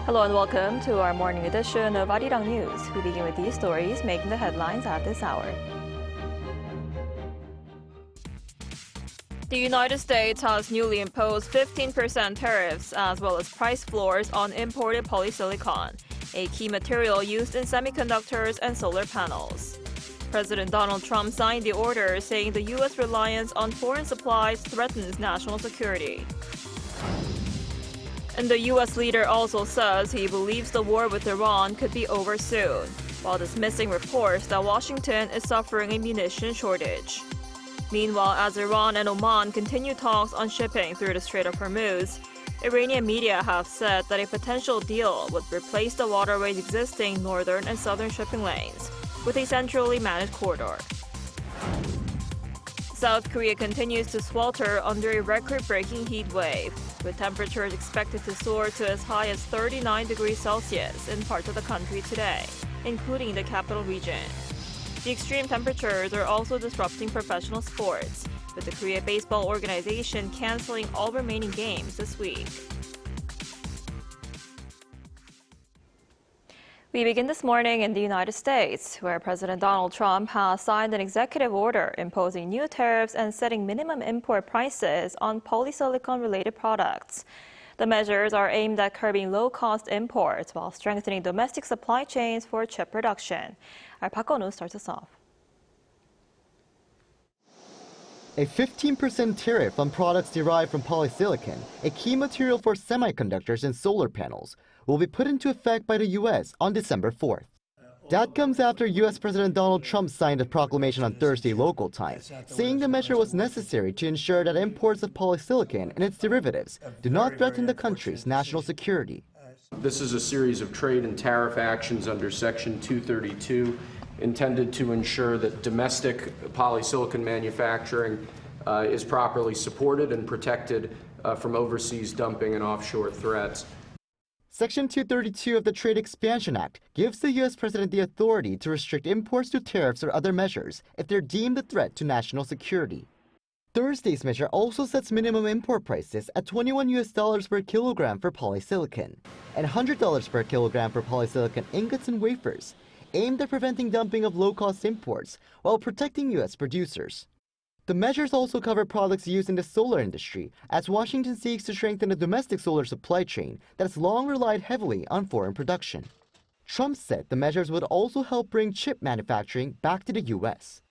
Hello and welcome to our morning edition of Arirang News. We begin with these stories making the headlines at this hour. The United States has newly imposed 15% tariffs as well as price floors on imported polysilicon, a key material used in semiconductors and solar panels. President Donald Trump signed the order saying the U.S. reliance on foreign supplies threatens national security. And the U.S. leader also says he believes the war with Iran could be over soon, while dismissing reports that Washington is suffering a munition shortage. Meanwhile, as Iran and Oman continue talks on shipping through the Strait of Hormuz, Iranian media have said that a potential deal would replace the waterway's existing northern and southern shipping lanes with a centrally managed corridor. South Korea continues to swelter under a record-breaking heat wave, with temperatures expected to soar to as high as 39 degrees Celsius in parts of the country today, including the capital region. The extreme temperatures are also disrupting professional sports, with the Korea Baseball Organization canceling all remaining games this week. We begin this morning in the United States, where President Donald Trump has signed an executive order imposing new tariffs and setting minimum import prices on polysilicon-related products. The measures are aimed at curbing low-cost imports while strengthening domestic supply chains for chip production. Our Park Won-woo starts us off. A 15% tariff on products derived from polysilicon, a key material for semiconductors and solar panels, will be put into effect by the U.S. on December 4th. That comes after U.S. President Donald Trump signed a proclamation on Thursday local time, saying the measure was necessary to ensure that imports of polysilicon and its derivatives do not threaten the country's national security. This is a series of trade and tariff actions under Section 232 intended to ensure that domestic polysilicon manufacturing is properly supported and protected from overseas dumping and offshore threats. Section 232 of the Trade Expansion Act gives the U.S. President the authority to restrict imports through tariffs or other measures if they're deemed a threat to national security. Thursday's measure also sets minimum import prices at $21 per kilogram for polysilicon and $100 per kilogram for polysilicon ingots and wafers, aimed at preventing dumping of low-cost imports while protecting U.S. producers. The measures also cover products used in the solar industry, as Washington seeks to strengthen a domestic solar supply chain that has long relied heavily on foreign production. Trump said the measures would also help bring chip manufacturing back to the U.S.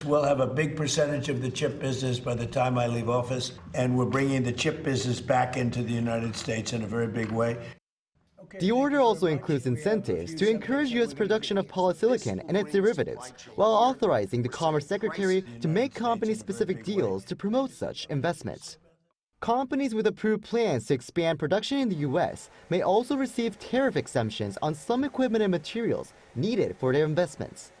We'll have a big percentage of the chip business by the time I leave office, and we're bringing the chip business back into the United States in a very big way. The order also includes incentives to encourage U.S. production of polysilicon and its derivatives, while authorizing the Commerce Secretary to make company-specific deals to promote such investments. Companies with approved plans to expand production in the U.S. may also receive tariff exemptions on some equipment and materials needed for their investments.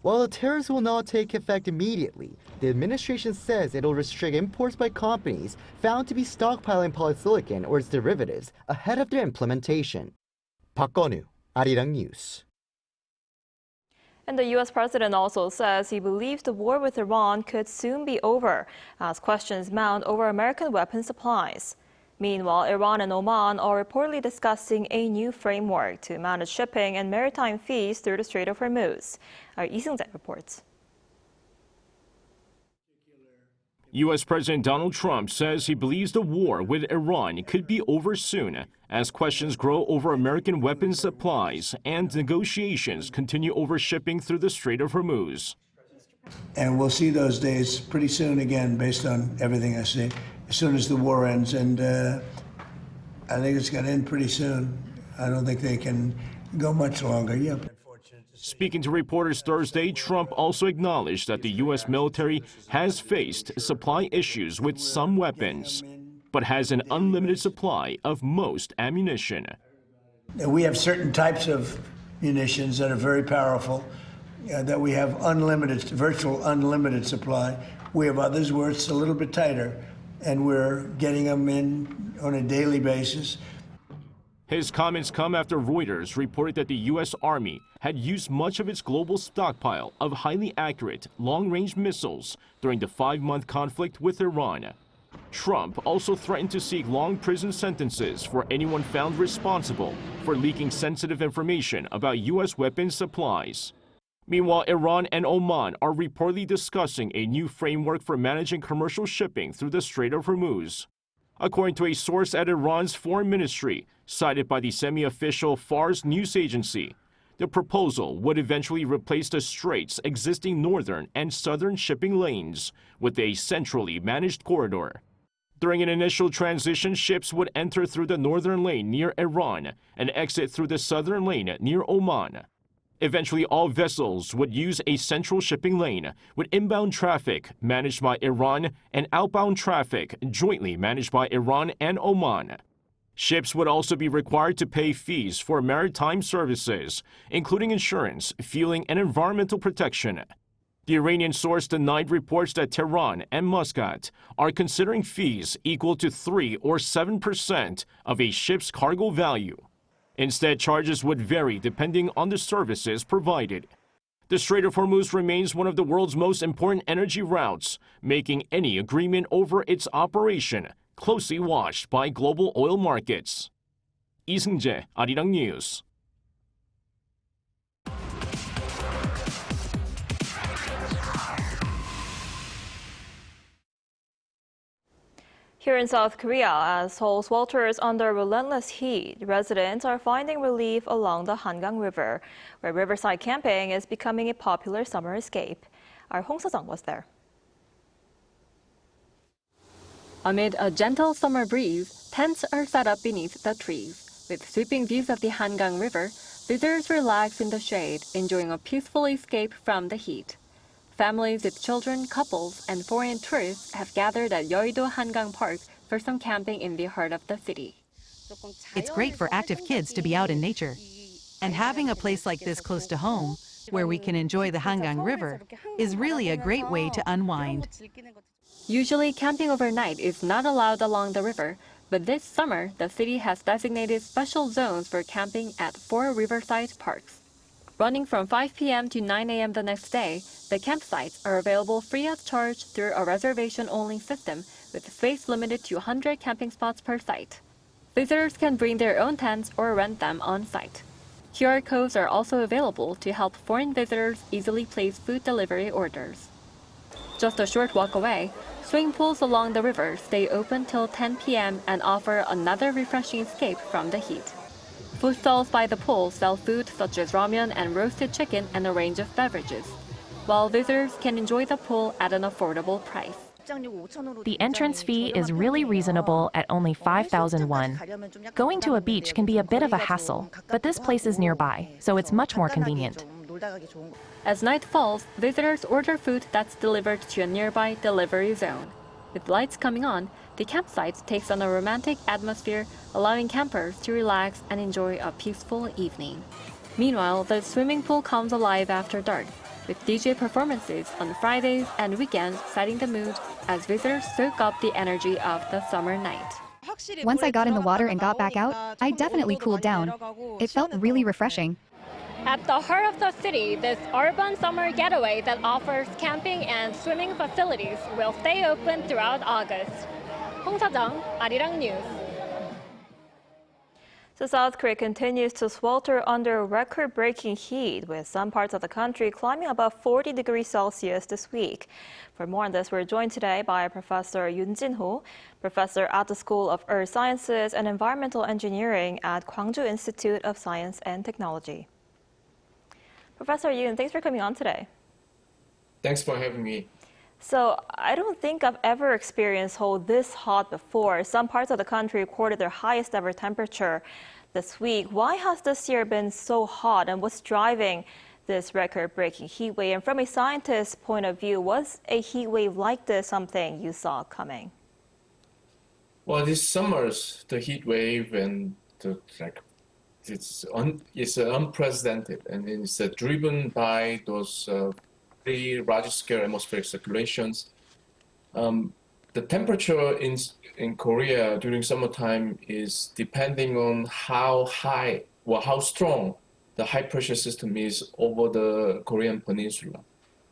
While the tariffs will not take effect immediately, the administration says it will restrict imports by companies found to be stockpiling polysilicon or its derivatives ahead of their implementation. Park Won-woo, Arirang News. And the U.S. president also says he believes the war with Iran could soon be over, as questions mount over American weapon supplies. Meanwhile, Iran and Oman are reportedly discussing a new framework to manage shipping and maritime fees through the Strait of Hormuz. Our Lee Seung-jae reports. U.S. President Donald Trump says he believes the war with Iran could be over soon, as questions grow over American weapons supplies and negotiations continue over shipping through the Strait of Hormuz. And we'll see those days pretty soon again, based on everything I see, as soon as the war ends. And I think it's going to end pretty soon. I don't think they can go much longer. Yeah. Speaking to reporters Thursday, Trump also acknowledged that the U.S. military has faced supply issues with some weapons, but has an unlimited supply of most ammunition. We have certain types of munitions that are very powerful, that we have unlimited, virtual unlimited supply. We have others where it's a little bit tighter, and we're getting them in on a daily basis. His comments come after Reuters reported that the U.S. Army had used much of its global stockpile of highly accurate, long-range missiles during the 5-month conflict with Iran. Trump also threatened to seek long prison sentences for anyone found responsible for leaking sensitive information about U.S. weapons supplies. Meanwhile, Iran and Oman are reportedly discussing a new framework for managing commercial shipping through the Strait of Hormuz. According to a source at Iran's foreign ministry, cited by the semi-official Fars news agency, the proposal would eventually replace the strait's existing northern and southern shipping lanes with a centrally managed corridor. During an initial transition, ships would enter through the northern lane near Iran and exit through the southern lane near Oman. Eventually, all vessels would use a central shipping lane, with inbound traffic managed by Iran and outbound traffic jointly managed by Iran and Oman. Ships would also be required to pay fees for maritime services, including insurance, fueling, and environmental protection. The Iranian source denied reports that Tehran and Muscat are considering fees equal to 3 or 7% of a ship's cargo value. Instead, charges would vary depending on the services provided. The Strait of Hormuz remains one of the world's most important energy routes, making any agreement over its operation closely watched by global oil markets. 이 승재, 아리랑 뉴스. Here in South Korea, as Seoul swelters under relentless heat, residents are finding relief along the Hangang River, where riverside camping is becoming a popular summer escape. Our Hong Se-jung was there. Amid a gentle summer breeze, tents are set up beneath the trees. With sweeping views of the Hangang River, visitors relax in the shade, enjoying a peaceful escape from the heat. Families with children, couples, and foreign tourists have gathered at Yeouido Hangang Park for some camping in the heart of the city. It's great for active kids to be out in nature. And having a place like this close to home, where we can enjoy the Hangang River, is really a great way to unwind. Usually, camping overnight is not allowed along the river, but this summer, the city has designated special zones for camping at 4 riverside parks. Running from 5 p.m. to 9 a.m. the next day, the campsites are available free of charge through a reservation-only system with space limited to 100 camping spots per site. Visitors can bring their own tents or rent them on site. QR codes are also available to help foreign visitors easily place food delivery orders. Just a short walk away, swimming pools along the river stay open till 10 p.m. and offer another refreshing escape from the heat. Food stalls by the pool sell food such as ramen and roasted chicken and a range of beverages, while visitors can enjoy the pool at an affordable price. The entrance fee is really reasonable at only 5,000 won. Going to a beach can be a bit of a hassle, but this place is nearby, so it's much more convenient. As night falls, visitors order food that's delivered to a nearby delivery zone. With lights coming on, the campsite takes on a romantic atmosphere, allowing campers to relax and enjoy a peaceful evening. Meanwhile, the swimming pool comes alive after dark, with DJ performances on Fridays and weekends setting the mood as visitors soak up the energy of the summer night. Once I got in the water and got back out, I definitely cooled down. It felt really refreshing. At the heart of the city, this urban summer getaway that offers camping and swimming facilities will stay open throughout August. Hong Se-jung, Arirang News. So South Korea continues to swelter under record-breaking heat, with some parts of the country climbing above 40 degrees Celsius this week. For more on this, we're joined today by Professor Yoon Jin-ho, professor at the School of Earth Sciences and Environmental Engineering at Gwangju Institute of Science and Technology. Professor Yoon, thanks for coming on today. Thanks for having me. So I don't think I've ever experienced Seoul this hot before. Some parts of the country recorded their highest ever temperature this week. Why has this year been so hot, and what's driving this record-breaking heat wave? And from a scientist's point of view, was a heat wave like this something you saw coming? Well, this summer's the heat wave and it's unprecedented, and it's driven by those very large-scale atmospheric circulations. The temperature in Korea during summertime is depending on how high or how strong the high-pressure system is over the Korean peninsula.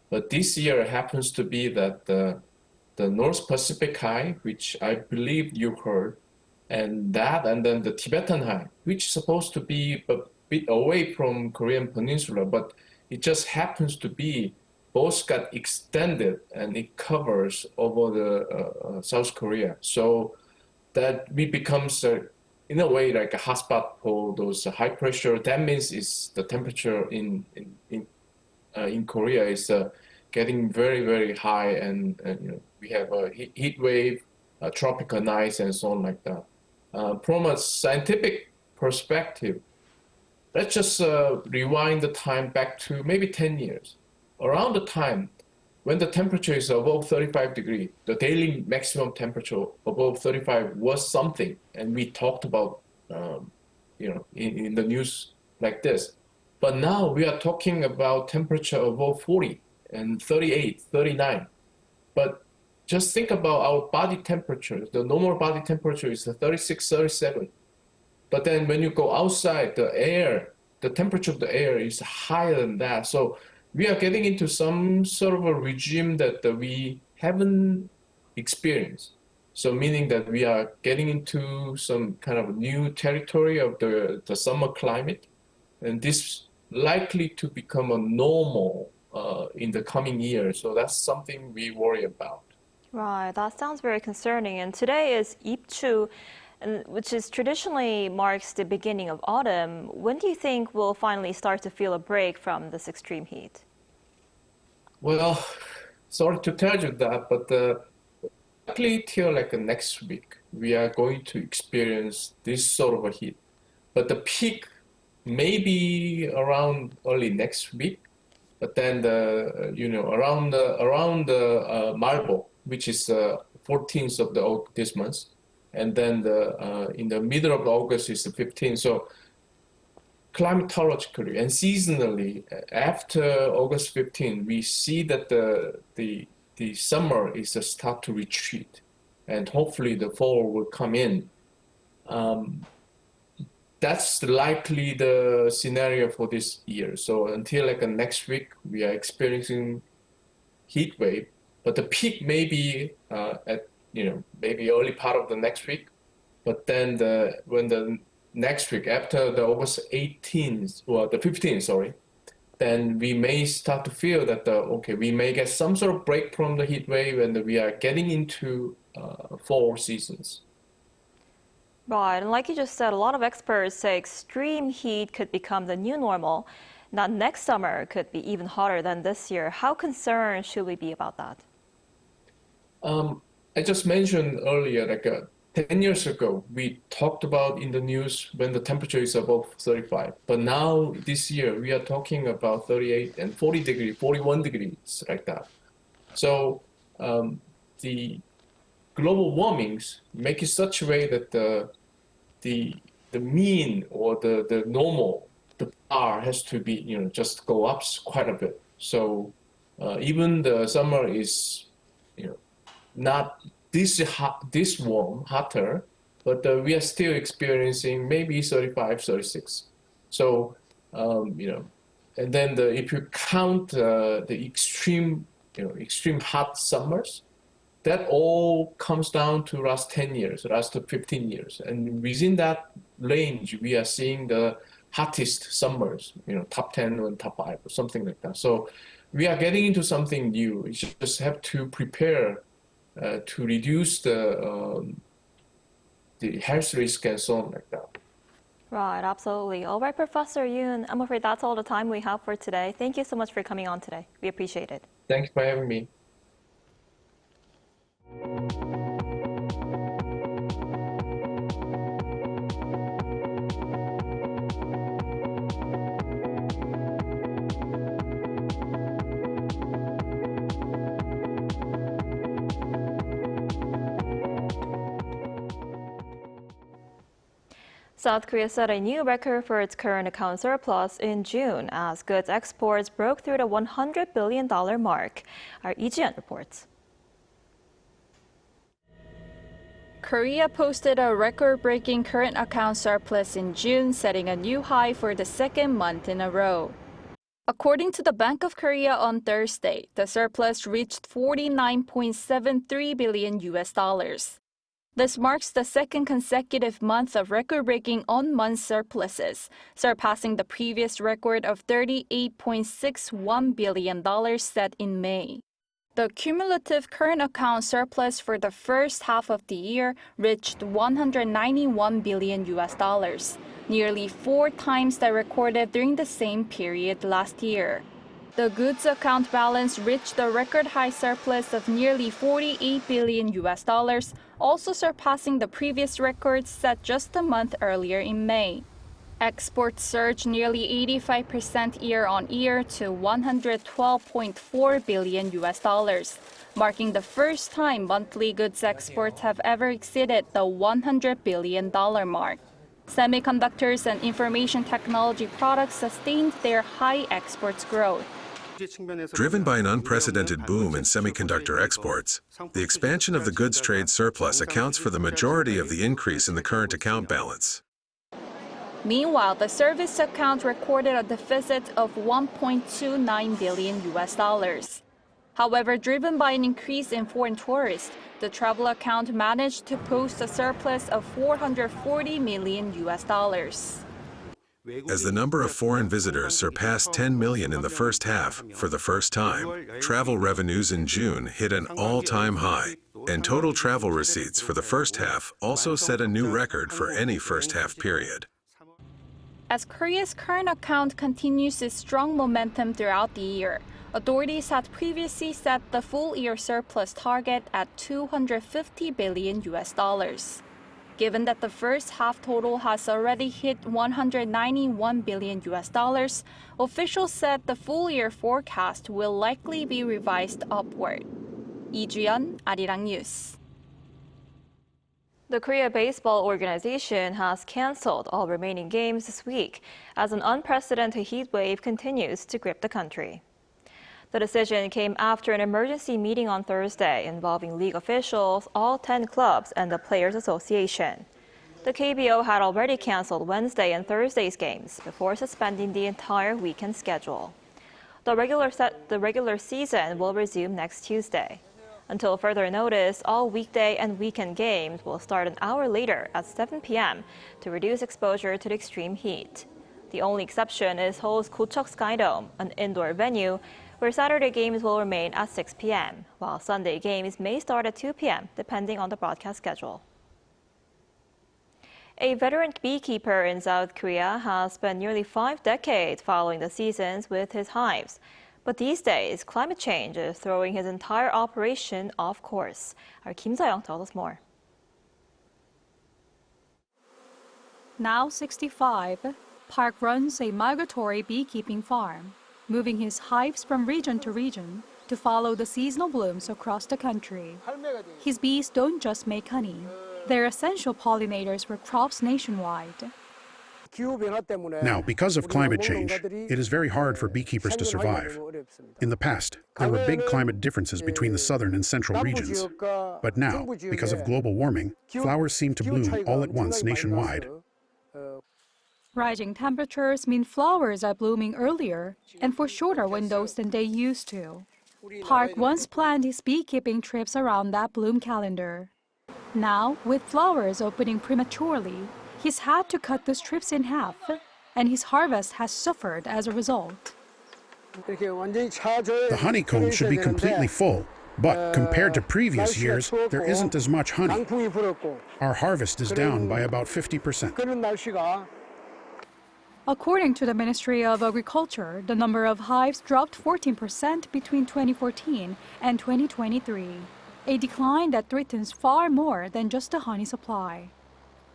But this year it happens to be that the North Pacific High, which I believe you heard, and then the Tibetan High, which is supposed to be a bit away from Korean Peninsula, but it just happens to be both got extended and it covers over the South Korea. So that we becomes in a way like a hotspot for those high pressure. That means is the temperature in Korea is getting very, very high, and you know, we have a heat wave, tropical nights, and so on like that. From a scientific perspective, let's just rewind the time back to maybe 10 years. Around the time when the temperature is above 35 degrees, the daily maximum temperature above 35 was something, and we talked about, you know, in the news like this. But now we are talking about temperature above 40 and 38, 39. But just think about our body temperature. The normal body temperature is 36, 37. But then when you go outside, the air, the temperature of the air is higher than that. So we are getting into some sort of a regime that we haven't experienced. So meaning that we are getting into some kind of new territory of the summer climate. And this likely to become a normal in the coming years. So that's something we worry about. Right, that sounds very concerning. And today is Ipchu, which is traditionally marks the beginning of autumn. When do you think we'll finally start to feel a break from this extreme heat? Well, sorry to tell you that, but likely till like next week, we are going to experience this sort of a heat. But the peak may be around early next week. But then the around the Marbo, which is 14th of this month, and then in the middle of August is the 15th. So climatologically and seasonally, after August 15, we see that the summer is a start to retreat, and hopefully the fall will come in. That's likely the scenario for this year. So until like next week, we are experiencing heat wave, but the peak may be at maybe early part of the next week. But then when the next week after the August 18th or the 15th, sorry, then we may start to feel that we may get some sort of break from the heat wave, and we are getting into fall seasons. Right, and like you just said, a lot of experts say extreme heat could become the new normal. Now, next summer could be even hotter than this year. How concerned should we be about that? I just mentioned earlier, like 10 years ago, we talked about in the news when the temperature is above 35. But now, this year, we are talking about 38 and 40 degrees, 41 degrees, like that. So the global warmings make it such a way that the mean or the normal, the bar has to be, just go up quite a bit. So even the summer is, not this hot, this warm, hotter, but we are still experiencing maybe 35, 36. So, and then if you count the extreme hot summers, that all comes down to last 10 years, last 15 years. And within that range, we are seeing the hottest summers, top 10 and top 5 or something like that. So we are getting into something new. We just have to prepare to reduce the health risk and so on like that. Right, absolutely. All right, Professor Yoon, I'm afraid that's all the time we have for today. Thank you so much for coming on today. We appreciate it. Thanks for having me. South Korea set a new record for its current account surplus in June as goods exports broke through the $100 billion mark. Our Lee-Jian reports. Korea posted a record-breaking current account surplus in June, setting a new high for the second month in a row. According to the Bank of Korea on Thursday, the surplus reached 49.73 billion US dollars. This marks the second consecutive month of record-breaking on-month surpluses, surpassing the previous record of $38.61 billion set in May. The cumulative current account surplus for the first half of the year reached 191 billion US dollars, nearly 4 times that recorded during the same period last year. The goods account balance reached a record high surplus of nearly 48 billion US dollars, also surpassing the previous record set just a month earlier in May. Exports surged nearly 85% year-on-year to 112.4 billion US dollars, marking the first time monthly goods exports have ever exceeded the $100 billion mark. Semiconductors and information technology products sustained their high exports growth. Driven by an unprecedented boom in semiconductor exports, the expansion of the goods trade surplus accounts for the majority of the increase in the current account balance. Meanwhile, the service account recorded a deficit of 1.29 billion US dollars. However, driven by an increase in foreign tourists, the travel account managed to post a surplus of 440 million US dollars. As the number of foreign visitors surpassed 10 million in the first half for the first time, travel revenues in June hit an all-time high, and total travel receipts for the first half also set a new record for any first-half period. As Korea's current account continues its strong momentum throughout the year, authorities had previously set the full-year surplus target at 250 billion US dollars. Given that the first half total has already hit 191 billion US dollars, officials said the full-year forecast will likely be revised upward. Lee Ju-yeon, Arirang News. The Korea Baseball Organization has canceled all remaining games this week as an unprecedented heat wave continues to grip the country. The decision came after an emergency meeting on Thursday involving league officials, all 10 clubs, and the Players Association. The KBO had already canceled Wednesday and Thursday's games before suspending the entire weekend schedule. The regular season will resume next Tuesday. Until further notice, all weekday and weekend games will start an hour later at 7 p.m. to reduce exposure to the extreme heat. The only exception is Seoul's Gocheok Skydome, an indoor venue, where Saturday games will remain at 6 p.m., while Sunday games may start at 2 p.m., depending on the broadcast schedule. A veteran beekeeper in South Korea has spent nearly 5 decades following the seasons with his hives. But these days, climate change is throwing his entire operation off course. Our Kim Sa-young tells us more. Now 65, Park runs a migratory beekeeping farm, moving his hives from region to region to follow the seasonal blooms across the country. His bees don't just make honey. They're essential pollinators for crops nationwide. Now, because of climate change, it is very hard for beekeepers to survive. In the past, there were big climate differences between the southern and central regions. But now, because of global warming, flowers seem to bloom all at once nationwide. Rising temperatures mean flowers are blooming earlier and for shorter windows than they used to. Park once planned his beekeeping trips around that bloom calendar. Now, with flowers opening prematurely, he's had to cut those trips in half, and his harvest has suffered as a result. The honeycomb should be completely full, but compared to previous years, there isn't as much honey. Our harvest is down by about 50%. According to the Ministry of Agriculture, the number of hives dropped 14% between 2014 and 2023, a decline that threatens far more than just the honey supply.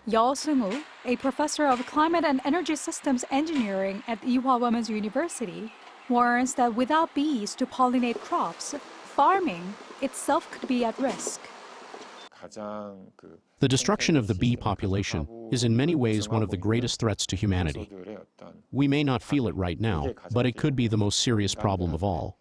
Yeo Seung-woo, a professor of climate and energy systems engineering at Ewha Women's University, warns that without bees to pollinate crops, farming itself could be at risk. The destruction of the bee population is in many ways one of the greatest threats to humanity. We may not feel it right now, but it could be the most serious problem of all.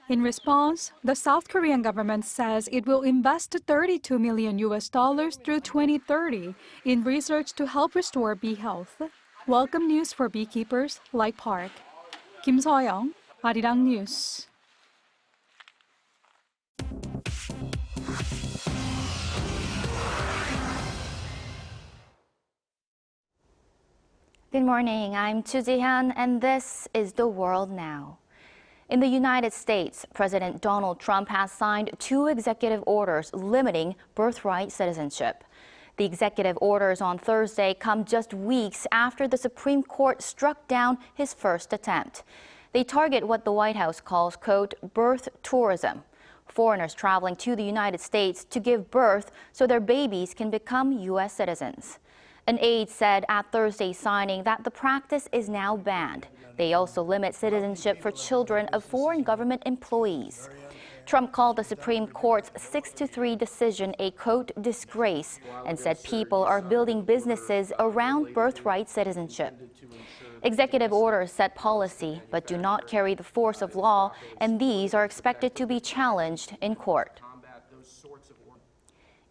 In response, the South Korean government says it will invest $32 million through 2030 in research to help restore bee health. Welcome news for beekeepers like Park. Kim Seoyoung, Arirang News. Good morning, I'm Chu Ji-hyun, and this is The World Now. In the United States, President Donald Trump has signed 2 executive orders limiting birthright citizenship. The executive orders on Thursday come just weeks after the Supreme Court struck down his first attempt. They target what the White House calls, quote, birth tourism, foreigners traveling to the United States to give birth so their babies can become U.S. citizens. An aide said at Thursday's signing that the practice is now banned. They also limit citizenship for children of foreign government employees. Trump called the Supreme Court's 6-3 decision a, quote, disgrace, and said people are building businesses around birthright citizenship. Executive orders set policy but do not carry the force of law, and these are expected to be challenged in court.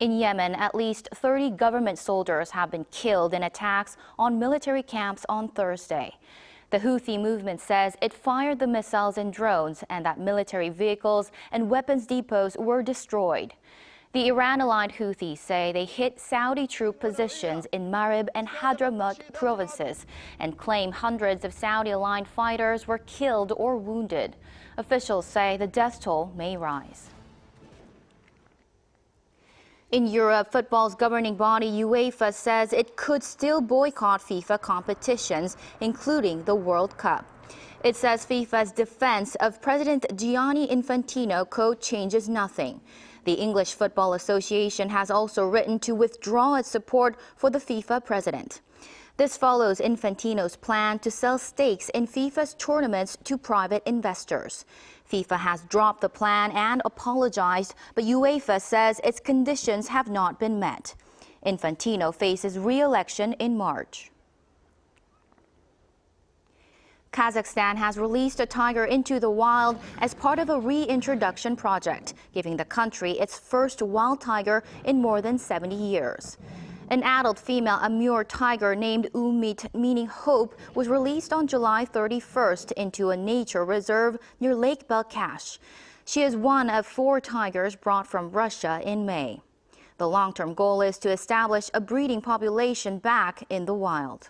In Yemen, at least 30 government soldiers have been killed in attacks on military camps on Thursday. The Houthi movement says it fired the missiles and drones and that military vehicles and weapons depots were destroyed. The Iran-aligned Houthis say they hit Saudi troop positions in Marib and Hadramaut provinces and claim hundreds of Saudi-aligned fighters were killed or wounded. Officials say the death toll may rise. In Europe, football's governing body UEFA says it could still boycott FIFA competitions, including the World Cup. It says FIFA's defense of President Gianni Infantino, quote, changes nothing. The English Football Association has also written to withdraw its support for the FIFA president. This follows Infantino's plan to sell stakes in FIFA's tournaments to private investors. FIFA has dropped the plan and apologized, but UEFA says its conditions have not been met. Infantino faces re-election in March. Kazakhstan has released a tiger into the wild as part of a reintroduction project, giving the country its first wild tiger in more than 70 years. An adult female Amur tiger named Umit, meaning hope, was released on July 31st into a nature reserve near Lake Balkhash. She is one of 4 tigers brought from Russia in May. The long-term goal is to establish a breeding population back in the wild.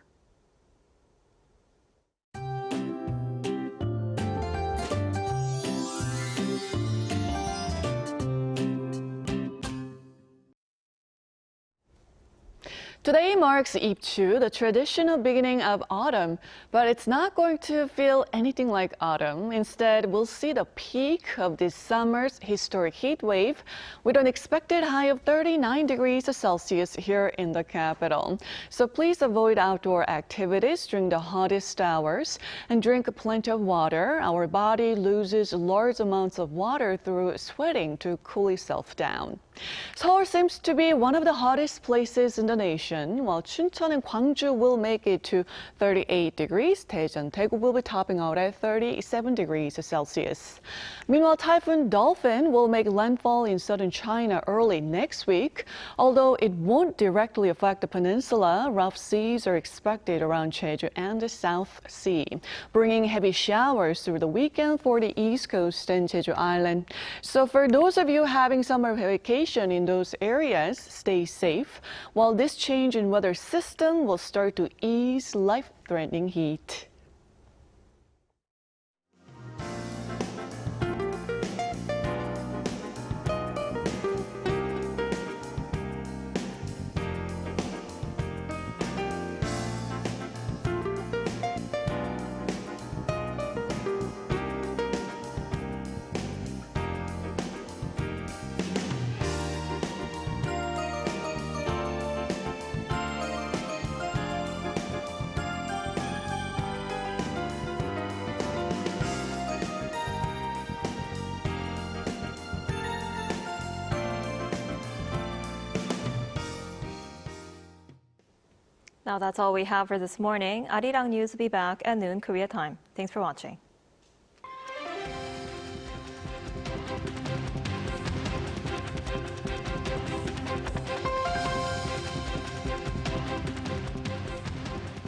Today marks Ipchu, the traditional beginning of autumn, but it's not going to feel anything like autumn. Instead, we'll see the peak of this summer's historic heat wave with an expected high of 39 degrees Celsius here in the capital. So please avoid outdoor activities during the hottest hours and drink plenty of water. Our body loses large amounts of water through sweating to cool itself down. Seoul seems to be one of the hottest places in the nation, while Chuncheon and Gwangju will make it to 38 degrees. Daejeon, Daegu will be topping out at 37 degrees Celsius. Meanwhile, Typhoon Dolphin will make landfall in southern China early next week. Although it won't directly affect the peninsula, rough seas are expected around Jeju and the South Sea, bringing heavy showers through the weekend for the East Coast and Jeju Island. So for those of you having summer vacation in those areas, stay safe, while this change in weather system will start to ease life-threatening heat. Now that's all we have for this morning. Arirang News will be back at noon Korea time. Thanks for watching.